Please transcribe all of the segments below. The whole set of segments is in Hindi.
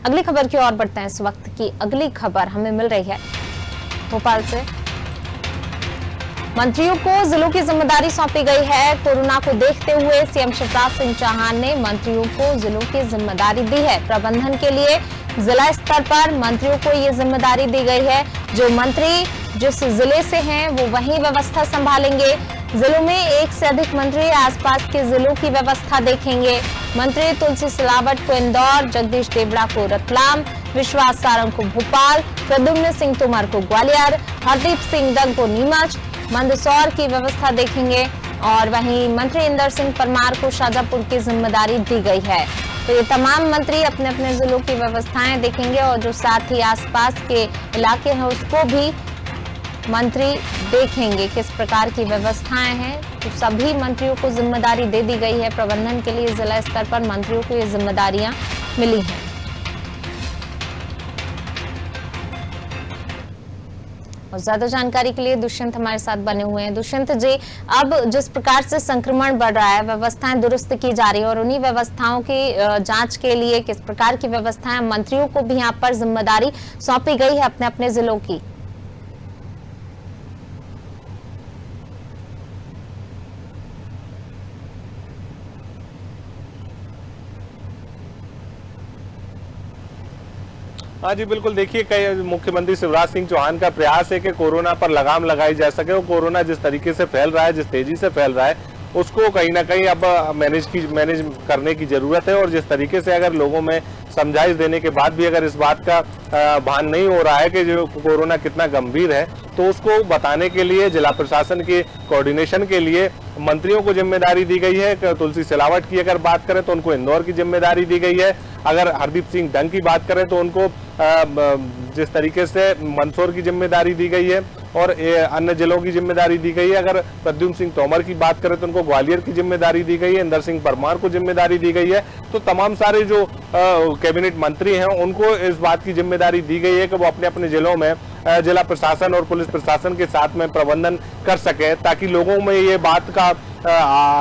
अगली खबर की ओर बढ़ते हैं। इस वक्त की अगली खबर हमें मिल रही है भोपाल से। मंत्रियों को जिलों की जिम्मेदारी सौंपी गई है। कोरोना को देखते हुए सीएम शिवराज सिंह चौहान ने मंत्रियों को जिलों की जिम्मेदारी दी है। प्रबंधन के लिए जिला स्तर पर मंत्रियों को ये जिम्मेदारी दी गई है। जो मंत्री जिस जिले से हैं वो वहीं व्यवस्था संभालेंगे। जिलों में एक से अधिक मंत्री आसपास के जिलों की व्यवस्था देखेंगे। मंत्री तुलसी सिलावट को इंदौर, जगदीश देवड़ा को रतलाम, विश्वास सारंग को भोपाल, प्रद्युम्न सिंह तोमर को ग्वालियर, हरदीप सिंह डंग को नीमच, मंदसौर की व्यवस्था देखेंगे। और वहीं मंत्री इंदर सिंह परमार को शाजापुर की जिम्मेदारी दी गई है। तो ये तमाम मंत्री अपने अपने जिलों की व्यवस्थाएं देखेंगे और जो साथ ही आसपास के इलाके हैं उसको भी मंत्री देखेंगे किस प्रकार की व्यवस्थाएं हैं। तो सभी मंत्रियों को जिम्मेदारी दे दी गई है। प्रबंधन के लिए जिला स्तर पर मंत्रियों को ये जिम्मेदारियां मिली हैं। और ज्यादा जानकारी के लिए दुष्यंत हमारे साथ बने हुए हैं। दुष्यंत जी, अब जिस प्रकार से संक्रमण बढ़ रहा है, व्यवस्थाएं दुरुस्त की जा रही है और उन्हीं व्यवस्थाओं की जांच के लिए किस प्रकार की व्यवस्थाएं, मंत्रियों को भी यहाँ पर जिम्मेदारी सौंपी गई है अपने अपने जिलों की। हाँ जी बिल्कुल, देखिए कई मुख्यमंत्री शिवराज सिंह चौहान का प्रयास है कि कोरोना पर लगाम लगाई जा सके और कोरोना जिस तरीके से फैल रहा है, जिस तेजी से फैल रहा है, उसको कहीं ना कहीं अब मैनेज करने की जरूरत है। और जिस तरीके से अगर लोगों में समझाइश देने के बाद भी अगर इस बात का भान नहीं हो रहा है कि जो कोरोना कितना गंभीर है, तो उसको बताने के लिए जिला प्रशासन के कोऑर्डिनेशन के लिए मंत्रियों को जिम्मेदारी दी गई है। तुलसी सिलावट की अगर बात करें तो उनको इंदौर की जिम्मेदारी दी गई है। अगर हरदीप सिंह डंग की बात करें तो उनको जिस तरीके से मंदसौर की जिम्मेदारी दी गई है और अन्य जिलों की जिम्मेदारी दी गई है। अगर प्रद्युम्न सिंह तोमर की बात करें तो उनको ग्वालियर की जिम्मेदारी दी गई है। इंदर सिंह परमार को जिम्मेदारी दी गई है। तो तमाम सारे जो कैबिनेट मंत्री हैं उनको इस बात की जिम्मेदारी दी गई है कि वो अपने अपने जिलों में जिला प्रशासन और पुलिस प्रशासन के साथ में प्रबंधन कर सके, ताकि लोगों में ये बात का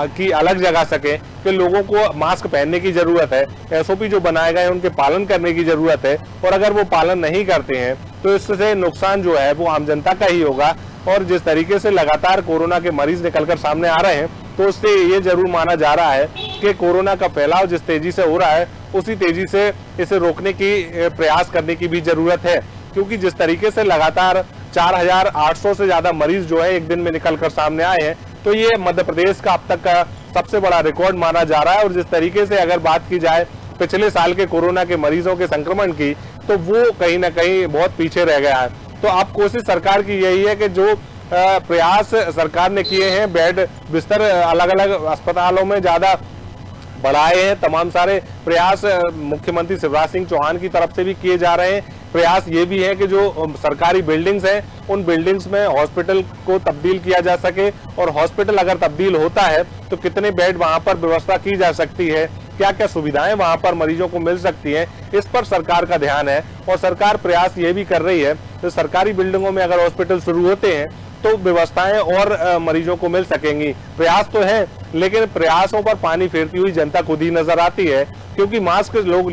की अलग जगा सके कि लोगों को मास्क पहनने की जरूरत है, एसओपी जो बनाए गए हैं उनके पालन करने की जरूरत है। और अगर वो पालन नहीं करते हैं तो इससे नुकसान जो है वो आम जनता का ही होगा। और जिस तरीके से लगातार कोरोना के मरीज निकलकर सामने आ रहे हैं, तो उससे ये जरूर माना जा रहा है कि कोरोना का फैलाव जिस तेजी से हो रहा है उसी तेजी से इसे रोकने की प्रयास करने की भी जरूरत है। क्योंकि जिस तरीके से लगातार 4800 से ज्यादा मरीज जो है एक दिन में निकलकर सामने आए हैं, तो ये मध्य प्रदेश का अब तक का सबसे बड़ा रिकॉर्ड माना जा रहा है। और जिस तरीके से अगर बात की जाए पिछले साल के कोरोना के मरीजों के संक्रमण की, तो वो कहीं ना कहीं बहुत पीछे रह गया है। तो अब कोशिश सरकार की यही है कि जो प्रयास सरकार ने किए हैं, बेड बिस्तर अलग अलग अस्पतालों में ज्यादा बढ़ाए हैं, तमाम सारे प्रयास मुख्यमंत्री शिवराज सिंह चौहान की तरफ से भी किए जा रहे हैं। प्रयास ये भी है कि जो सरकारी बिल्डिंग्स हैं उन बिल्डिंग्स में हॉस्पिटल को तब्दील किया जा सके। और हॉस्पिटल अगर तब्दील होता है तो कितने बेड वहां पर व्यवस्था की जा सकती है, क्या क्या सुविधाएं वहां पर मरीजों को मिल सकती हैं, इस पर सरकार का ध्यान है। और सरकार प्रयास ये भी कर रही है तो सरकारी बिल्डिंगों में अगर हॉस्पिटल शुरू होते हैं तो व्यवस्थाएं और मरीजों को मिल सकेंगी। प्रयास तो है, लेकिन प्रयासों पर पानी फेरती हुई जनता खुद ही नजर आती है। क्योंकि मास्क लोग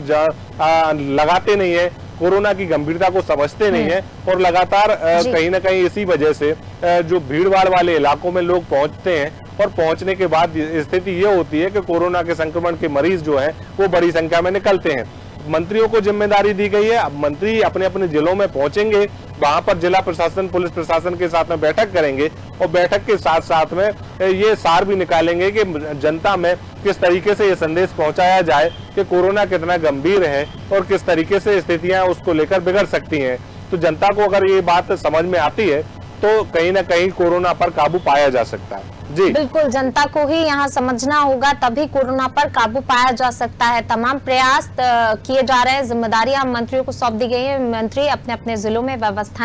लगाते नहीं है, कोरोना की गंभीरता को समझते नहीं है और लगातार कहीं ना कहीं इसी वजह से जो भीड़ भाड़ वाले इलाकों में लोग पहुंचते हैं और पहुंचने के बाद स्थिति ये होती है कि कोरोना के संक्रमण के मरीज जो हैं वो बड़ी संख्या में निकलते हैं। मंत्रियों को जिम्मेदारी दी गई है। अब मंत्री अपने अपने जिलों में पहुंचेंगे, वहां पर जिला प्रशासन पुलिस प्रशासन के साथ में बैठक करेंगे और बैठक के साथ साथ में ये सार भी निकालेंगे कि जनता में किस तरीके से ये संदेश पहुंचाया जाए कि कोरोना कितना गंभीर है और किस तरीके से स्थितियां उसको लेकर बिगड़ सकती हैं। तो जनता को अगर ये बात समझ में आती है तो कहीं ना कहीं कोरोना पर काबू पाया जा सकता है। जी बिल्कुल, जनता को ही यहाँ समझना होगा, तभी कोरोना पर काबू पाया जा सकता है। तमाम प्रयास किए जा रहे हैं, जिम्मेदारियां मंत्रियों को सौंप दी गई है। मंत्री अपने अपने जिलों में व्यवस्थाएं